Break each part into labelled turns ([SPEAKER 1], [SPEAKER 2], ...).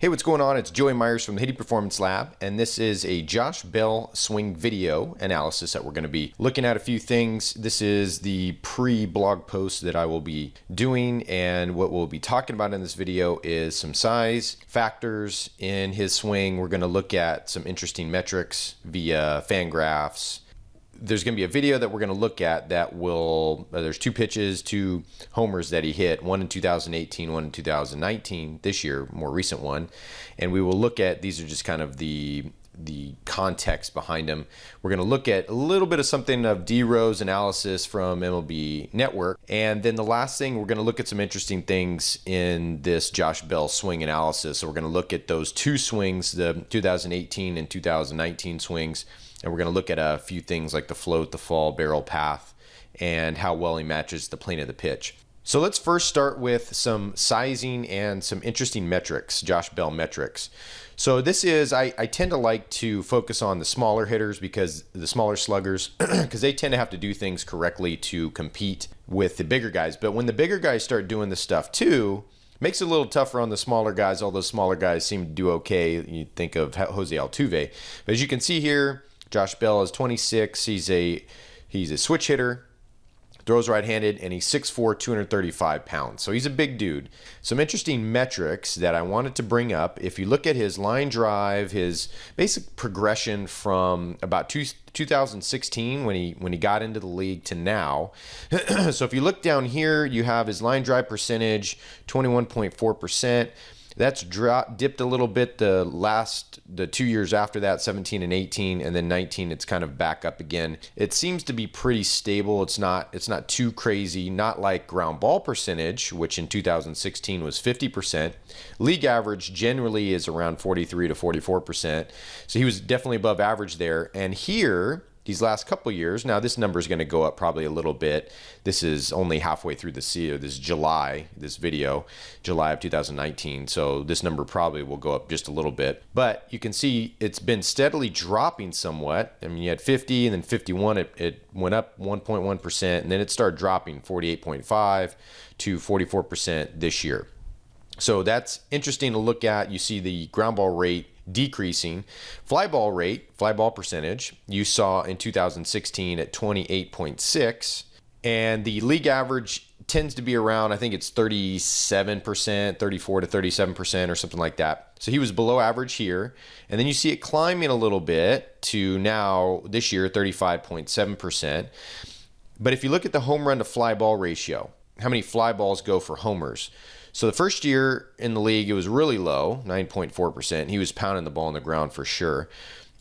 [SPEAKER 1] Hey, what's going on? It's Joey Myers from the Hitting Performance Lab, and this is a Josh Bell swing video analysis that we're going to be looking at a few things. This is the pre-blog post that I will be doing, and what we'll be talking about in this video is some size factors in his swing. We're going to look at some interesting metrics via fan graphs. There's going to be a video that we're going to look at that will, there's two pitches, two homers that he hit, one in 2018, one in 2019, this year, more recent one. And we will look at, these are just kind of the context behind them. We're going to look at a little bit of something of DeRo's analysis from MLB Network. And then the last thing, we're going to look at some interesting things in this Josh Bell swing analysis. So we're going to look at those two swings, the 2018 and 2019 swings. And we're going to look at a few things like the float, the fall, barrel path, and how well he matches the plane of the pitch. So let's first start with some sizing and some interesting metrics, Josh Bell metrics. So this is, I tend to like to focus on the smaller hitters, because the smaller sluggers, because they tend to have to do things correctly to compete with the bigger guys. But when the bigger guys start doing this stuff too, makes it a little tougher on the smaller guys. All those smaller guys seem to do okay. You think of Jose Altuve. But as you can see here, Josh Bell is 26. He's a switch hitter, throws right-handed, and he's 6'4", 235 pounds. So he's a big dude. Some interesting metrics that I wanted to bring up. If you look at his line drive, his basic progression from about 2016 when he got into the league to now. So if you look down here, you have his line drive percentage, 21.4%. That's dipped a little bit the 2 years after that, 17 and 18, and then 19 it's kind of back up again. It seems to be pretty stable. It's not too crazy, not like ground ball percentage, which in 2016 was 50%. League average generally is around 43 to 44%. So he was definitely above average there. And here, these last couple years, now this number is going to go up probably a little bit. This is only halfway through the year. This is July, this video, July of 2019. So this number probably will go up just a little bit. But you can see it's been steadily dropping somewhat. I mean, you had 50 and then 51. It went up 1.1%, and then it started dropping 48.5 to 44% this year. So that's interesting to look at. You see the ground ball rate decreasing. Fly ball percentage, you saw in 2016 at 28.6, and the league average tends to be around, I think it's 37%, 34 to 37% or something like that. So he was below average here, and then you see it climbing a little bit to now this year 35.7%. But if you look at the home run to fly ball ratio, how many fly balls go for homers? So the first year in the league, it was really low, 9.4%. He was pounding the ball on the ground for sure.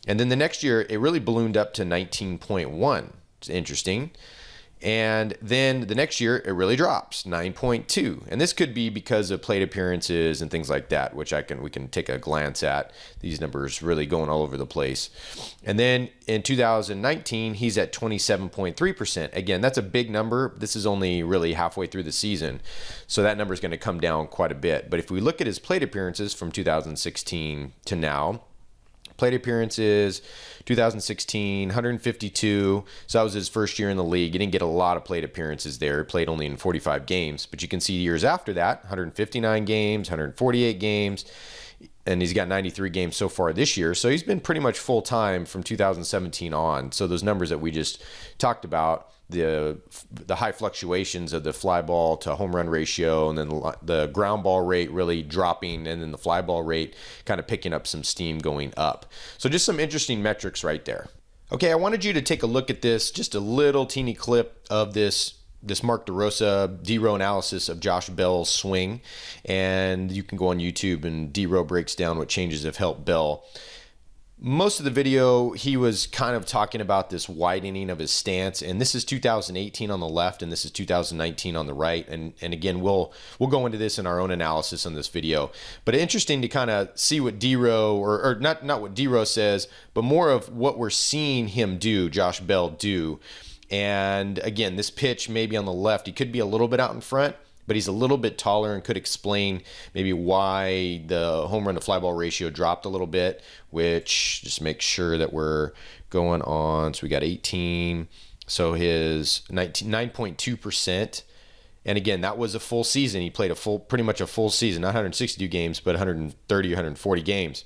[SPEAKER 1] And then the next year, it really ballooned up to 19.1. It's interesting. And then the next year, it really drops, 9.2. And this could be because of plate appearances and things like that, which we can take a glance at. These numbers really going all over the place. And then in 2019, he's at 27.3%. Again, that's a big number. This is only really halfway through the season. So that number is going to come down quite a bit. But if we look at his plate appearances from 2016 to now, plate appearances, 2016, 152. So that was his first year in the league. He didn't get a lot of plate appearances there. He played only in 45 games. But you can see years after that, 159 games, 148 games. And he's got 93 games so far this year. So he's been pretty much full-time from 2017 on. So those numbers that we just talked about, the high fluctuations of the fly ball to home run ratio, and then the ground ball rate really dropping, and then the fly ball rate kind of picking up some steam going up. So just some interesting metrics right there. Okay, I wanted you to take a look at this, just a little teeny clip of this Mark DeRosa DeRo analysis of Josh Bell's swing. And you can go on YouTube, and DeRo breaks down what changes have helped Bell. Most of the video, he was kind of talking about this widening of his stance, and this is 2018 on the left, and this is 2019 on the right. And again, we'll go into this in our own analysis on this video. But interesting to kind of see what DeRo, or not what DeRo says, but more of what we're seeing him do, Josh Bell do. And again, this pitch maybe on the left, he could be a little bit out in front, but he's a little bit taller and could explain maybe why the home run to fly ball ratio dropped a little bit, which just make sure that we're going on. So we got 18. So his 9.2% And again, that was a full season. He played pretty much a full season, not 162 games, but 130, 140 games.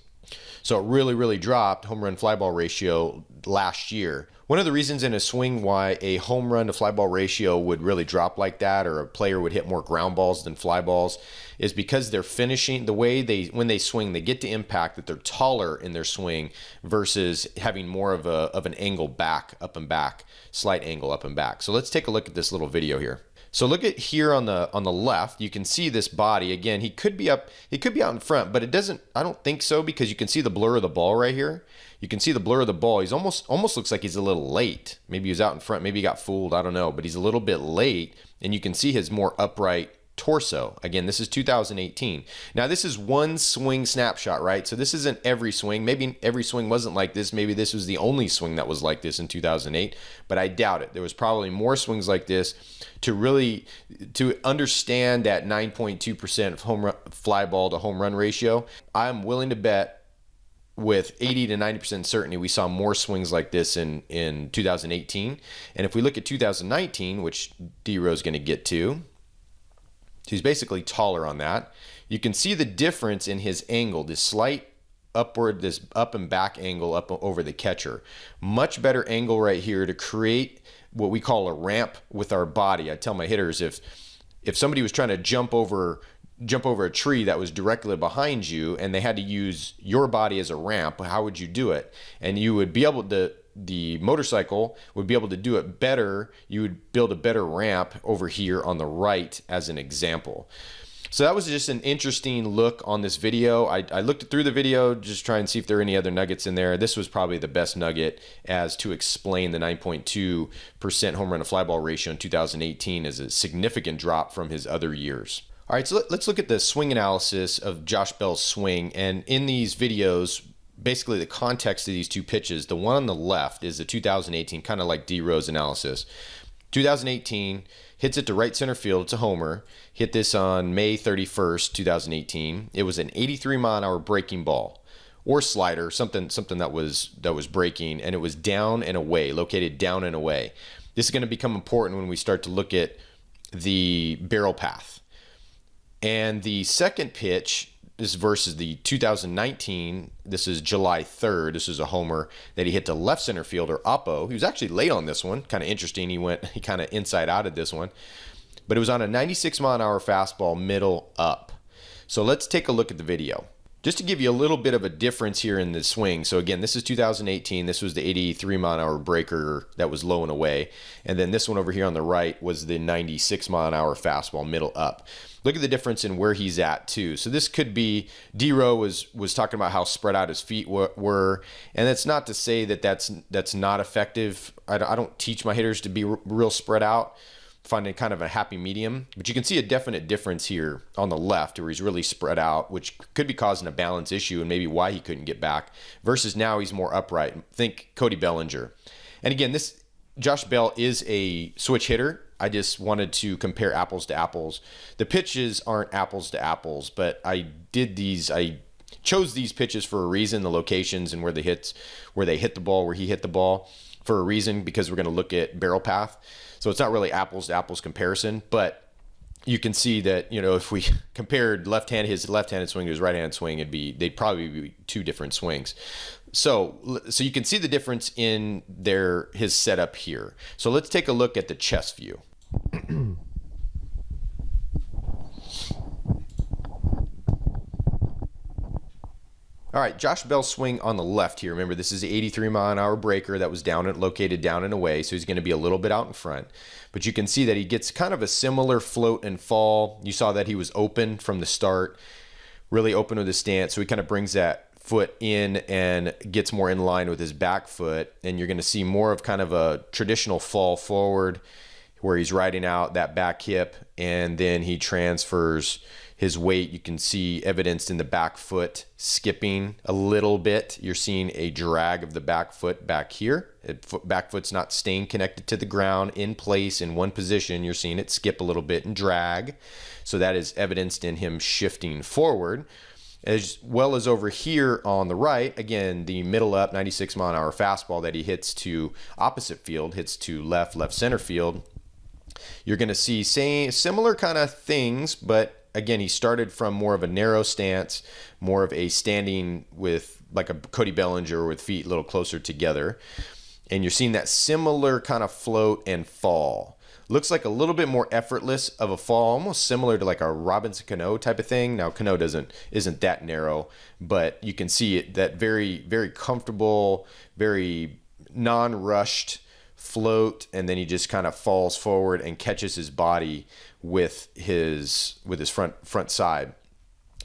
[SPEAKER 1] So it really, really dropped home run fly ball ratio last year. One of the reasons in a swing why a home run to fly ball ratio would really drop like that, or a player would hit more ground balls than fly balls, is because they're finishing the way when they swing, they get to impact that they're taller in their swing versus having more of an angle back, up and back, slight angle up and back. So let's take a look at this little video here. So look at here on the left, you can see this body. Again, he could be out in front, but it doesn't, I don't think so, because you can see the blur of the ball right here. You can see the blur of the ball. He's almost looks like he's a little late. Maybe he was out in front, maybe he got fooled, I don't know, but he's a little bit late, and you can see his more upright torso. Again, this is 2018. Now this is one swing snapshot, right? So this isn't every swing. Maybe every swing wasn't like this. Maybe this was the only swing that was like this in 2008, but I doubt it. There was probably more swings like this to understand that 9.2% of home run, fly ball to home run ratio. I'm willing to bet with 80 to 90% certainty we saw more swings like this in 2018. And if we look at 2019, which DeRo is going to get to, he's basically taller on that. You can see the difference in his angle, this slight upward, this up and back angle up over the catcher. Much better angle right here to create what we call a ramp with our body. I tell my hitters, if somebody was trying to jump over a tree that was directly behind you and they had to use your body as a ramp, how would you do it? And you would be able to, the motorcycle would be able to do it better. You would build a better ramp over here on the right as an example. So that was just an interesting look on this video. I looked through the video just try and see if there are any other nuggets in there. This was probably the best nugget as to explain the 9.2% home run to fly ball ratio in 2018 as a significant drop from his other years. All right, so let's look at the swing analysis of Josh Bell's swing. And in these videos, basically the context of these two pitches, the one on the left is the 2018, kind of like DeRo's analysis. 2018, hits it to right center field. It's a homer. Hit this on May 31st, 2018. It was an 83-mile-an-hour breaking ball or slider, something that was breaking, and it was down and away, located down and away. This is going to become important when we start to look at the barrel path. And the second pitch, this versus the 2019, this is July 3rd. This is a homer that he hit to left center fielder Oppo. He was actually late on this one. Kind of interesting. He kind of inside out at this one. But it was on a 96-mile-an-hour fastball, middle up. So let's take a look at the video. Just to give you a little bit of a difference here in the swing. So again, this is 2018. This was the 83-mile-an-hour breaker that was low and away. And then this one over here on the right was the 96-mile-an-hour fastball, middle up. Look at the difference in where he's at too. So this could be, DeRo was talking about how spread out his feet were. And that's not to say that that's not effective. I don't teach my hitters to be real spread out, finding kind of a happy medium. But you can see a definite difference here on the left where he's really spread out, which could be causing a balance issue and maybe why he couldn't get back, versus now he's more upright. Think Cody Bellinger. And again, Josh Bell is a switch hitter. I just wanted to compare apples to apples. The pitches aren't apples to apples, but I chose these pitches for a reason, the locations and where they hit the ball, where he hit the ball, for a reason, because we're going to look at barrel path. So it's not really apples to apples comparison, but you can see that, if we compared his left-handed swing to his right-handed swing, they'd probably be two different swings. So you can see the difference in his setup here. So let's take a look at the chest view. All right, Josh Bell's swing on the left here. Remember, this is the 83-mile-an-hour breaker that was located down and away, so he's going to be a little bit out in front. But you can see that he gets kind of a similar float and fall. You saw that he was open from the start, really open with his stance, so he kind of brings that foot in and gets more in line with his back foot, and you're going to see more of kind of a traditional fall forward where he's riding out that back hip, and then he transfers his weight. You can see evidenced in the back foot skipping a little bit. You're seeing a drag of the back foot back here. Back foot's not staying connected to the ground in place in one position. You're seeing it skip a little bit and drag. So that is evidenced in him shifting forward. As well as over here on the right, again, the middle up 96-mile-an-hour fastball that he hits to opposite field, hits to left center field. You're going to see similar kind of things, but again, he started from more of a narrow stance, more of a standing with like a Cody Bellinger with feet a little closer together. And you're seeing that similar kind of float and fall. Looks like a little bit more effortless of a fall, almost similar to like a Robinson Cano type of thing. Now Cano isn't that narrow, but you can see it, that very, very comfortable, very non-rushed float, and then he just kind of falls forward and catches his body with his front side.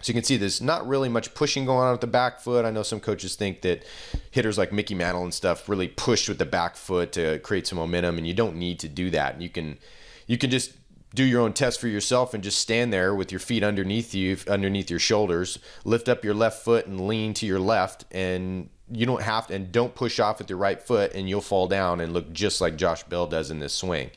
[SPEAKER 1] So you can see there's not really much pushing going on with the back foot. I know some coaches think that hitters like Mickey Mantle and stuff really push with the back foot to create some momentum, and you don't need to do that. You can just do your own test for yourself and just stand there with your feet underneath your shoulders, lift up your left foot and lean to your left, and you don't have to, and don't push off with your right foot, and you'll fall down and look just like Josh Bell does in this swing.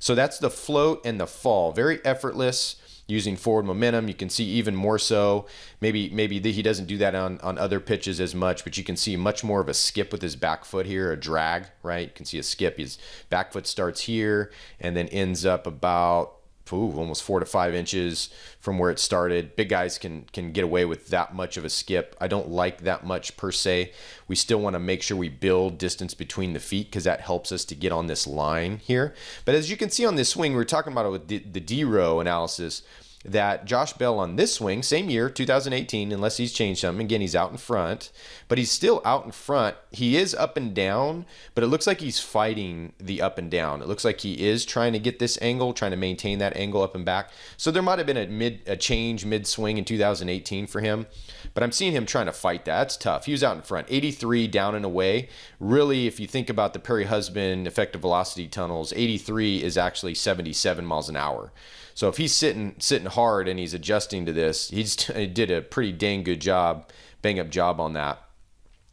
[SPEAKER 1] So that's the float and the fall. Very effortless, using forward momentum. You can see even more so. Maybe he doesn't do that on other pitches as much, but you can see much more of a skip with his back foot here, a drag, right? You can see a skip. His back foot starts here and then ends up about almost 4 to 5 inches from where it started. Big guys can get away with that much of a skip. I don't like that much per se. We still want to make sure we build distance between the feet because that helps us to get on this line here. But as you can see on this swing, we were talking about it with the DeRo analysis, that Josh Bell on this swing, same year, 2018, unless he's changed something. Again, he's out in front, but he's still out in front. He is up and down, but it looks like he's fighting the up and down. It looks like he is trying to get this angle, trying to maintain that angle up and back. So there might have been a change mid-swing in 2018 for him, but I'm seeing him trying to fight that. It's tough. He was out in front, 83 down and away. Really, if you think about the Perry Husband effective velocity tunnels, 83 is actually 77 miles an hour. So if he's sitting hard and he's adjusting to this, he did a pretty dang good job, bang up job on that.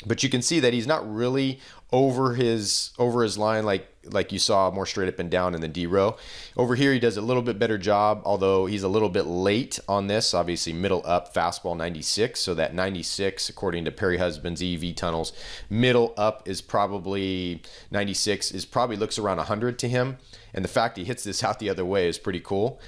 [SPEAKER 1] But you can see that he's not really over his line like you saw more straight up and down in the DeRo. Over here he does a little bit better job, although he's a little bit late on this. Obviously middle up fastball 96, so that 96 according to Perry Husband's EV tunnels, middle up is probably 96 looks around 100 to him, and the fact he hits this out the other way is pretty cool.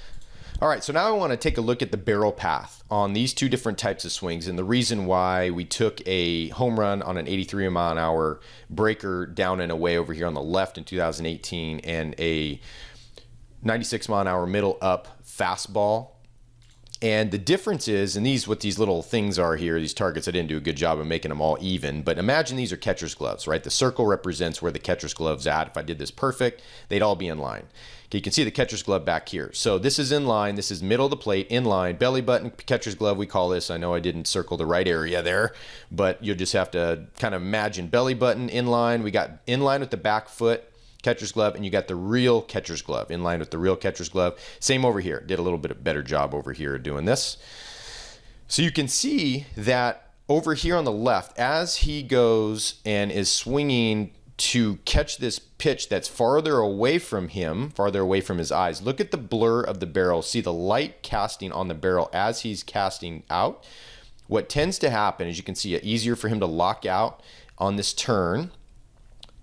[SPEAKER 1] All right, so now I want to take a look at the barrel path on these two different types of swings and the reason why we took a home run on an 83 mile an hour breaker down and away over here on the left in 2018 and a 96 mile an hour middle up fastball. And the difference is, and what these little things are here, these targets, I didn't do a good job of making them all even, but imagine these are catcher's gloves, right? The circle represents where the catcher's glove's at. If I did this perfect, they'd all be in line. Okay, you can see the catcher's glove back here. So this is in line, this is middle of the plate, in line, belly button, catcher's glove, we call this. I know I didn't circle the right area there, but you'll just have to kind of imagine belly button, in line. We got in line with the back foot, catcher's glove, and you got the real catcher's glove, in line with the real catcher's glove. Same over here, did a little bit of better job over here doing this. So you can see that over here on the left, as he goes and is swinging to catch this pitch that's farther away from him, farther away from his eyes. Look at the blur of the barrel. See the light casting on the barrel as he's casting out. What tends to happen is you can see it easier for him to lock out on this turn.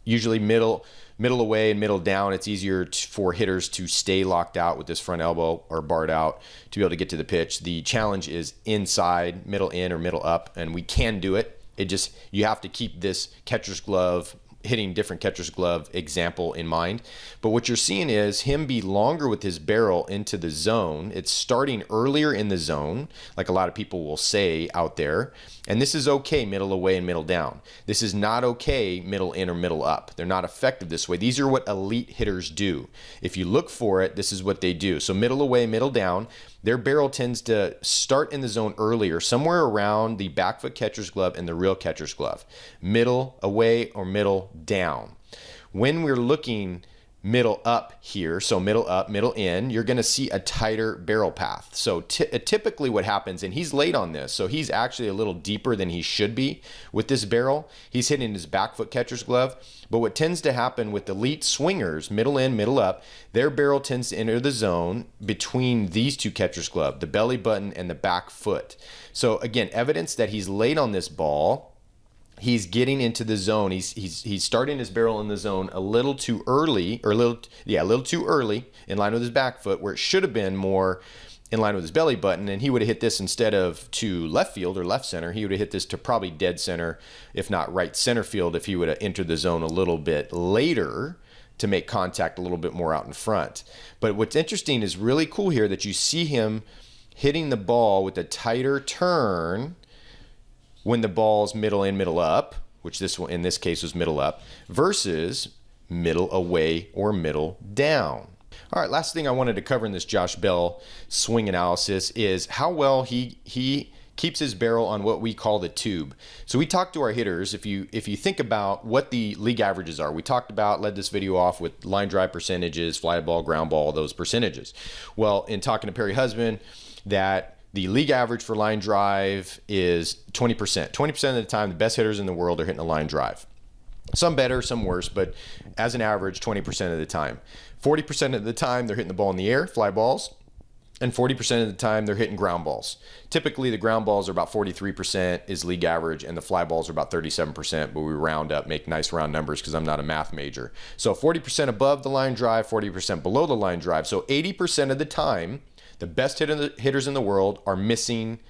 [SPEAKER 1] Usually middle away and middle down, it's easier for hitters to stay locked out with this front elbow or barred out to be able to get to the pitch. The challenge is inside, middle in or middle up, and we can do it. You have to keep this catcher's glove, hitting different catcher's glove example in mind. But what you're seeing is him be longer with his barrel into the zone. It's starting earlier in the zone, like a lot of people will say out there. And this is okay, middle away and middle down. This is not okay, middle in or middle up. They're not effective this way. These are what elite hitters do. If you look for it, this is what they do. So middle away, middle down. Their barrel tends to start in the zone earlier, somewhere around the back foot catcher's glove and the real catcher's glove. Middle away or middle down. When we're looking middle up here, so middle up, middle in, you're going to see a tighter barrel path. So typically what happens, and he's late on this, so he's actually a little deeper than he should be with this barrel. He's hitting his back foot catcher's glove. But what tends to happen with elite swingers, middle in, middle up, their barrel tends to enter the zone between these two catcher's glove, the belly button and the back foot. So again, evidence that he's late on this ball. he's getting into the zone. He's starting his barrel in the zone a little too early, or a little too early in line with his back foot, where it should have been more in line with his belly button, and he would have hit this instead of to left field or left center. He would have hit this to probably dead center, if not right center field, if he would have entered the zone a little bit later to make contact a little bit more out in front. But what's interesting is really cool here that you see him hitting the ball with a tighter turn when the ball's middle in, middle up, which this one in this case was middle up, versus middle away or middle down. All right, last thing I wanted to cover in this Josh Bell swing analysis is how well he keeps his barrel on what we call the tube. So we talked to our hitters. If you think about what the league averages are, we led this video off with line drive percentages, fly ball, ground ball, those percentages. Well, in talking to Perry Husband, that the league average for line drive is 20%. 20% of the time, the best hitters in the world are hitting a line drive. Some better, some worse, but as an average, 20% of the time. 40% of the time, they're hitting the ball in the air, fly balls, and 40% of the time, they're hitting ground balls. Typically, the ground balls are about 43% is league average, and the fly balls are about 37%, but we round up, make nice round numbers because I'm not a math major. So 40% above the line drive, 40% below the line drive. So 80% of the time, the best hitters in the world are missing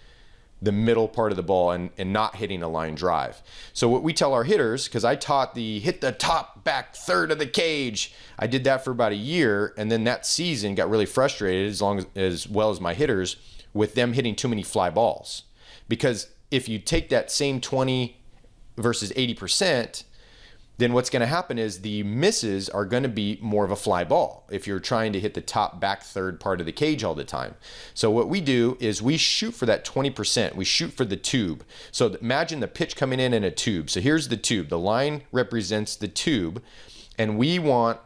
[SPEAKER 1] the middle part of the ball and not hitting a line drive. So what we tell our hitters, because I taught the hit the top back third of the cage, I did that for about a year, and then that season got really frustrated as well as my hitters with them hitting too many fly balls. Because if you take that same 20 versus 80%, then what's going to happen is the misses are going to be more of a fly ball if you're trying to hit the top back third part of the cage all the time. So what we do is we shoot for that 20%. We shoot for the tube. So imagine the pitch coming in a tube. So here's the tube. The line represents the tube, and we want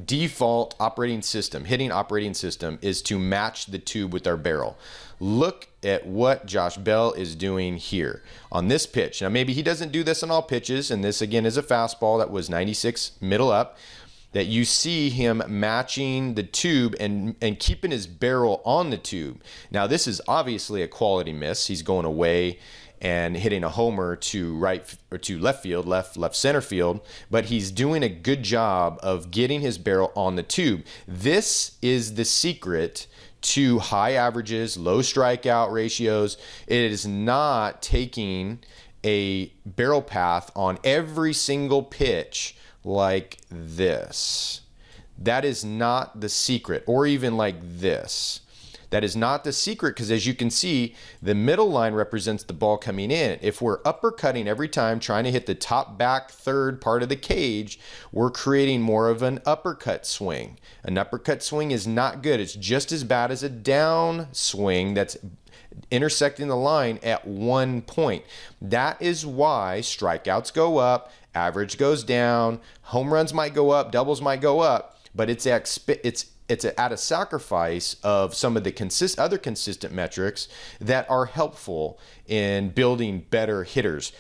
[SPEAKER 1] default operating system, hitting operating system is to match the tube with our barrel. Look at what Josh Bell is doing here on this pitch. Now maybe he doesn't do this on all pitches, and this again is a fastball that was 96 middle up, that you see him matching the tube and keeping his barrel on the tube. Now this is obviously a quality miss. He's going away and hitting a homer to right or to left field, left center field, but he's doing a good job of getting his barrel on the tube. This is the secret to high averages, low strikeout ratios. It is not taking a barrel path on every single pitch like this. That is not the secret, or even like this. That is not the secret, because as you can see, the middle line represents the ball coming in. If we're uppercutting every time, trying to hit the top back third part of the cage, we're creating more of an uppercut swing. An uppercut swing is not good. It's just as bad as a down swing that's intersecting the line at one point. That is why strikeouts go up, average goes down, home runs might go up, doubles might go up, but it's at a sacrifice of some of the other consistent metrics that are helpful in building better hitters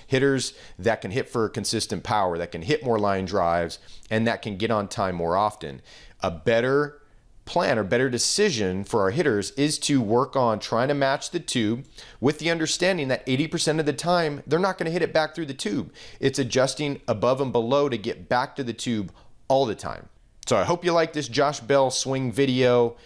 [SPEAKER 1] that can hit for consistent power, that can hit more line drives, and that can get on time more often. A better plan or better decision for our hitters is to work on trying to match the tube, with the understanding that 80% of the time they're not going to hit it back through the tube. It's adjusting above and below to get back to the tube all the time. So I hope you like this Josh Bell swing video.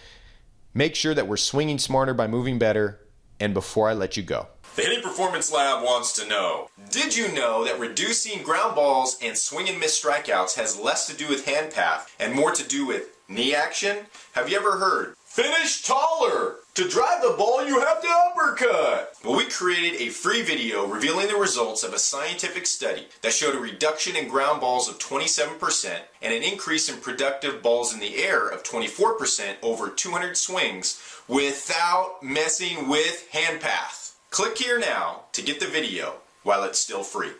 [SPEAKER 1] Make sure that we're swinging smarter by moving better. And before I let you go,
[SPEAKER 2] the Hitting Performance Lab wants to know, did you know that reducing ground balls and swing and miss strikeouts has less to do with hand path and more to do with knee action? Have you ever heard, finish taller? To drive the ball, you have to uppercut. Well, we created a free video revealing the results of a scientific study that showed a reduction in ground balls of 27% and an increase in productive balls in the air of 24% over 200 swings without messing with hand path. Click here now to get the video while it's still free.